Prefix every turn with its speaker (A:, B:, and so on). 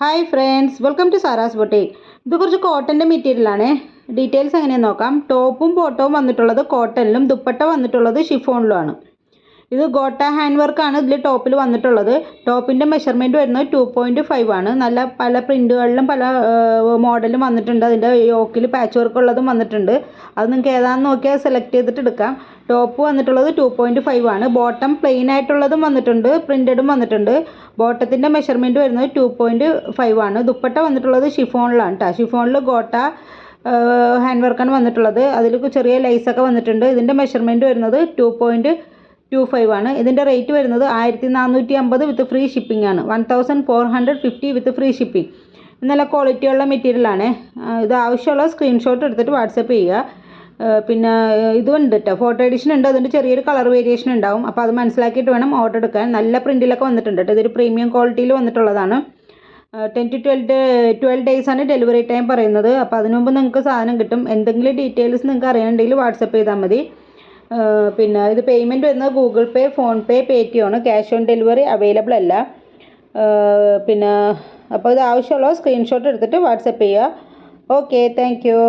A: Hi friends, welcome to Sara's boutique. ഇത് കുറച്ച് കോട്ടൻ്റെ മെറ്റീരിയലാണ്. ഡീറ്റെയിൽസ് എങ്ങനെയാണെന്ന് നോക്കാം. ടോപ്പും ബോട്ടവും വന്നിട്ടുള്ളത് കോട്ടണിലും ദുപ്പട്ട വന്നിട്ടുള്ളത് ഷിഫോണിലുമാണ്. ഇത് ഗോട്ട ഹാൻഡ് വർക്കാണ് ഇതിൽ ടോപ്പിൽ വന്നിട്ടുള്ളത്. ടോപ്പിൻ്റെ മെഷർമെൻറ്റ് വരുന്നത് 2.5 ആണ്. നല്ല പല പ്രിൻറ്റുകളിലും പല മോഡലും വന്നിട്ടുണ്ട്. അതിൻ്റെ യോക്കിൽ പാച്ച് വർക്ക് ഉള്ളതും വന്നിട്ടുണ്ട്. അത് നിങ്ങൾക്ക് ഏതാണെന്ന് നോക്കിയാൽ സെലക്ട് ചെയ്തിട്ട് എടുക്കാം. ടോപ്പ് വന്നിട്ടുള്ളത് 2.5 ആണ്. ബോട്ടം പ്ലെയിൻ ആയിട്ടുള്ളതും വന്നിട്ടുണ്ട്, പ്രിൻറ്റഡും വന്നിട്ടുണ്ട്. ബോട്ടത്തിൻ്റെ മെഷർമെൻറ്റ് വരുന്നത് 2.5 ആണ്. ദുപ്പട്ട വന്നിട്ടുള്ളത് ഷിഫോണിലാണ് കേട്ടോ. ഷിഫോണിൽ ഗോട്ട ഹാൻഡ് വർക്കാണ് വന്നിട്ടുള്ളത്. അതിൽ ചെറിയ ലൈസൊക്കെ വന്നിട്ടുണ്ട്. ഇതിൻ്റെ മെഷർമെൻറ്റ് വരുന്നത് 2.25 ആണ്. ഇതിൻ്റെ റേറ്റ് വരുന്നത് 1450 വിത്ത് ഫ്രീ ഷിപ്പിംഗ് ആണ്. 1450 വിത്ത് ഫ്രീ ഷിപ്പിംഗ്. നല്ല ക്വാളിറ്റിയുള്ള മെറ്റീരിയലാണ്. ഇത് ആവശ്യമുള്ള സ്ക്രീൻഷോട്ട് എടുത്തിട്ട് വാട്സപ്പ് ചെയ്യുക. പിന്നെ ഇതുണ്ട് കേട്ടോ, ഫോട്ടോ എഡിഷൻ ഉണ്ട്. അതിൻ്റെ ചെറിയൊരു കളർ വേരിയേഷൻ ഉണ്ടാവും. അപ്പോൾ അത് മനസ്സിലാക്കിയിട്ട് വേണം ഓർഡർ എടുക്കാൻ. നല്ല പ്രിൻറ്റിലൊക്കെ വന്നിട്ടുണ്ട് കേട്ടോ. ഇതൊരു പ്രീമിയം ക്വാളിറ്റിയിൽ വന്നിട്ടുള്ളതാണ്. 10 to 12 ഡേയ്സാണ് ഡെലിവറി ടൈം പറയുന്നത്. അപ്പോൾ അതിനു മുമ്പ് നിങ്ങൾക്ക് സാധനം കിട്ടും. എന്തെങ്കിലും ഡീറ്റെയിൽസ് നിങ്ങൾക്ക് അറിയണമെങ്കിൽ വാട്സപ്പ് ചെയ്താൽ മതി. പിന്നെ ഇത് പേയ്മെൻറ്റ് വരുന്നത് ഗൂഗിൾ പേ, ഫോൺ പേ, പേടിഎം ആണ്. ക്യാഷ് ഓൺ ഡെലിവറി അവൈലബിൾ അല്ല. പിന്നെ അപ്പോൾ ഇത് ആവശ്യമുള്ള സ്ക്രീൻഷോട്ട് എടുത്തിട്ട് വാട്സപ്പ് ചെയ്യുക. Okay, thank you.